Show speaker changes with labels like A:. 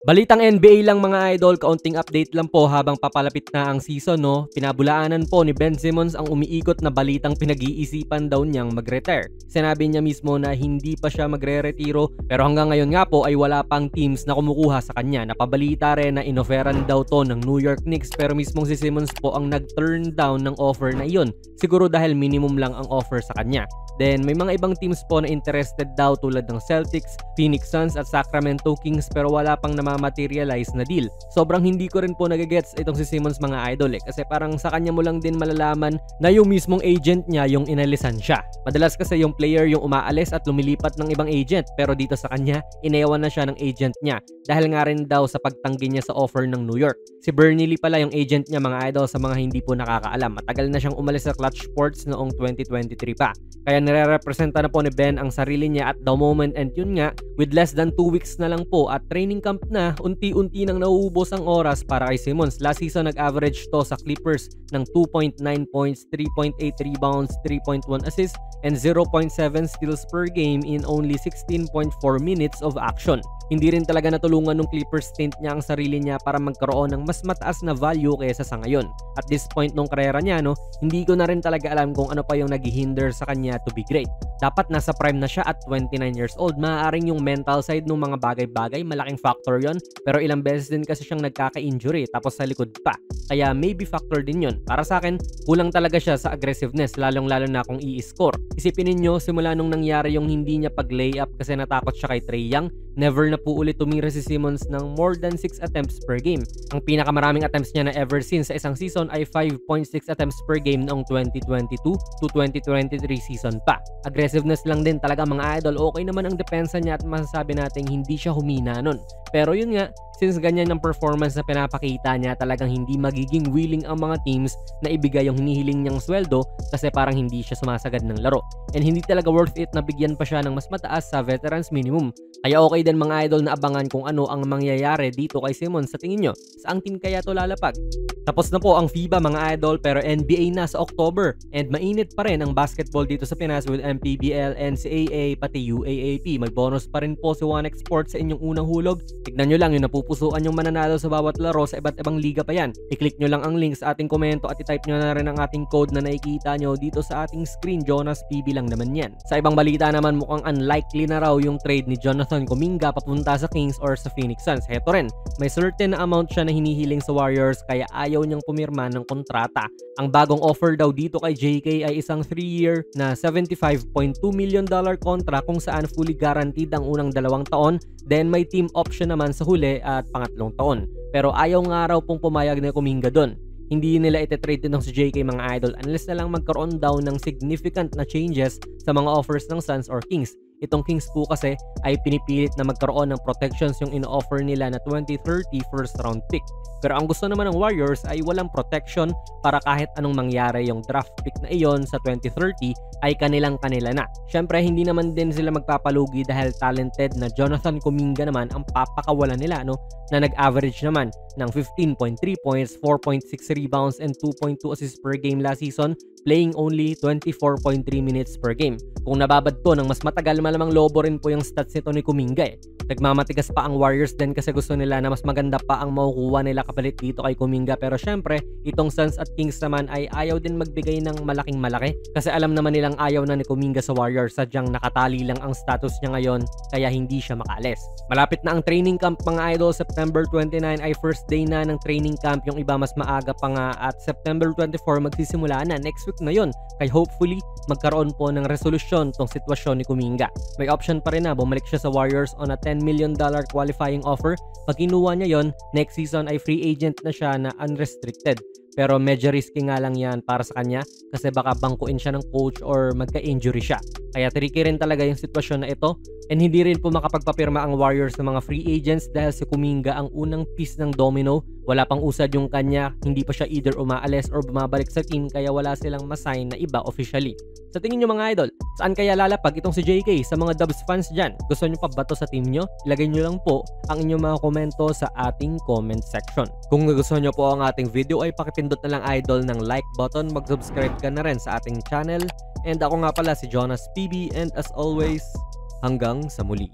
A: Balitang NBA lang mga idol, kaunting update lang po habang papalapit na ang season no. Pinabulaanan po ni Ben Simmons ang umiikot na balitang pinag-iisipan daw niyang mag-retire. Sinabi niya mismo na hindi pa siya magre-retiro pero hanggang ngayon nga po ay wala pang teams na kumukuha sa kanya. Napabalita rin na inoferan daw to ng New York Knicks pero mismong si Simmons po ang nag-turn down ng offer na iyon. Siguro dahil minimum lang ang offer sa kanya. Then may mga ibang teams po na interested daw tulad ng Celtics, Phoenix Suns at Sacramento Kings pero wala pang materialize na deal. Sobrang hindi ko rin po nagigets itong si Simmons mga idol kasi parang sa kanya mo lang din malalaman na yung mismong agent niya yung inalisan siya. Madalas kasi yung player yung umaalis at lumilipat ng ibang agent pero dito sa kanya, inayawan na siya ng agent niya dahil nga rin daw sa pagtanggi niya sa offer ng New York. Si Bernie Lee pala yung agent niya mga idol sa mga hindi po nakakaalam. Matagal na siyang umalis sa Clutch Sports noong 2023 pa. Kaya nire-representa na po ni Ben ang sarili niya at the moment and yun nga, with less than 2 weeks na lang po at training camp na, unti-unti nang nauubos ang oras para kay Simmons. Last season nag-average to sa Clippers ng 2.9 points, 3.8 rebounds, 3.1 assists, and 0.7 steals per game in only 16.4 minutes of action. Hindi rin talaga natulungan ng Clippers stint niya ang sarili niya para magkaroon ng mas mataas na value kaysa sa ngayon. At this point nung karera niya, no, hindi ko na rin talaga alam kung ano pa yung naghihinder sa kanya to be great. Dapat nasa prime na siya at 29 years old. Maaaring yung mental side ng mga bagay-bagay, malaking factor yon. Pero ilang beses din kasi siyang nagkaka-injury tapos sa likod pa. Kaya maybe factor din yon. Para sa akin, kulang talaga siya sa aggressiveness, lalong-lalo na kung i-score. Isipin ninyo, simula nung nangyari yung hindi niya pag-layup kasi natakot siya kay Trae Young, never na po ulit tumira si Simmons ng more than 6 attempts per game. Ang pinakamaraming attempts niya na ever since sa isang season ay 5.6 attempts per game noong 2022 to 2023 season pa. Aggressiveness lang din talaga mga idol. Okay naman ang depensa niya at masasabi natin hindi siya humina nun. Pero yun nga, since ganyan ang performance na pinapakita niya, talagang hindi magiging willing ang mga teams na ibigay yung hinihiling niyang sweldo kasi parang hindi siya sumasagad ng laro. And hindi talaga worth it na bigyan pa siya ng mas mataas sa veterans minimum. Kaya okay din mga idol na abangan kung ano ang mangyayari dito kay Simmons. Sa tingin nyo, saang team kaya to lalapag? Tapos na po ang FIBA mga idol pero NBA na sa October and mainit pa rin ang basketball dito sa Pinas with MPBL, NCAA pati UAAP. May bonus pa rin po si 1x Sports sa inyong unang hulog. Tignan nyo lang yung napupusuan yung mananalo sa bawat laro sa iba't ibang liga pa yan. I-click nyo lang ang link sa ating komento at i-type nyo na rin ang ating code na nakikita nyo dito sa ating screen. Jonas PB lang naman yan. Sa ibang balita naman mukhang unlikely na raw yung trade ni Jonathan Kuminga papunta sa Kings or sa Phoenix Suns. Heto rin, may certain amount siya na hinihiling sa Warriors kaya ayaw niyang pumirma ng kontrata. Ang bagong offer daw dito kay JK ay isang 3-year na $75.2 million contract kung saan fully guaranteed ang unang 2 taon, then may team option naman sa huli at pangatlong taon. Pero ayaw nga raw pong pumayag na Kuminga doon. Hindi nila ite-trade din ng si JK mga idol unless na lang magkaroon daw ng significant na changes sa mga offers ng Suns or Kings. Itong Kings po kasi ay pinipilit na magkaroon ng protections yung ino-offer nila na 2030 first round pick. Pero ang gusto naman ng Warriors ay walang protection para kahit anong mangyari yung draft pick na iyon sa 2030 ay kanilang-kanila na. Syempre hindi naman din sila magpapalugi dahil talented na Jonathan Kuminga naman ang papakawalan nila no, na nag-average naman ng 15.3 points, 4.6 rebounds and 2.2 assists per game last season, playing only 24.3 minutes per game. Kung nababad to ng mas matagal, malamang lobo rin po yung stats nito ni Kuminga eh. Nagmamatigas pa ang Warriors din kasi gusto nila na mas maganda pa ang makukuha nila kapalit dito kay Kuminga. Pero syempre, itong Suns at Kings naman ay ayaw din magbigay ng malaking malaki kasi alam naman nilang ayaw na ni Kuminga sa Warriors. Sadyang nakatali lang ang status niya ngayon kaya hindi siya makaalis. Malapit na ang training camp mga idol. September 29 ay first day na ng training camp. Yung iba mas maaga pa nga at September 24 magsisimula na. Next week na yun. Kaya hopefully magkaroon po ng resolusyon tong sitwasyon ni Kuminga. May option pa rin na bumalik siya sa Warriors on a $10 million qualifying offer. Pag kinuha niya yon, next season ay free agent na siya na unrestricted. Pero medyo risky nga lang yan para sa kanya kasi baka bangkuin siya ng coach or magka-injury siya. Kaya tricky rin talaga yung sitwasyon na ito and hindi rin po makapagpapirma ang Warriors ng mga free agents dahil si Kuminga ang unang piece ng domino. Wala pang usad yung kanya, hindi pa siya either umaalis or bumabalik sa team kaya wala silang masign na iba officially. Sa tingin nyo mga idol, saan kaya lalapag itong si JK sa mga Dubs fans dyan? Gusto nyo pa ba to sa team nyo? Ilagay nyo lang po ang inyong mga komento sa ating comment section. Kung nagustuhan nyo po ang ating video ay pakipindot na lang idol ng like button, mag-subscribe ka na rin sa ating channel. And ako nga pala si Jonas PB and as always, hanggang sa muli.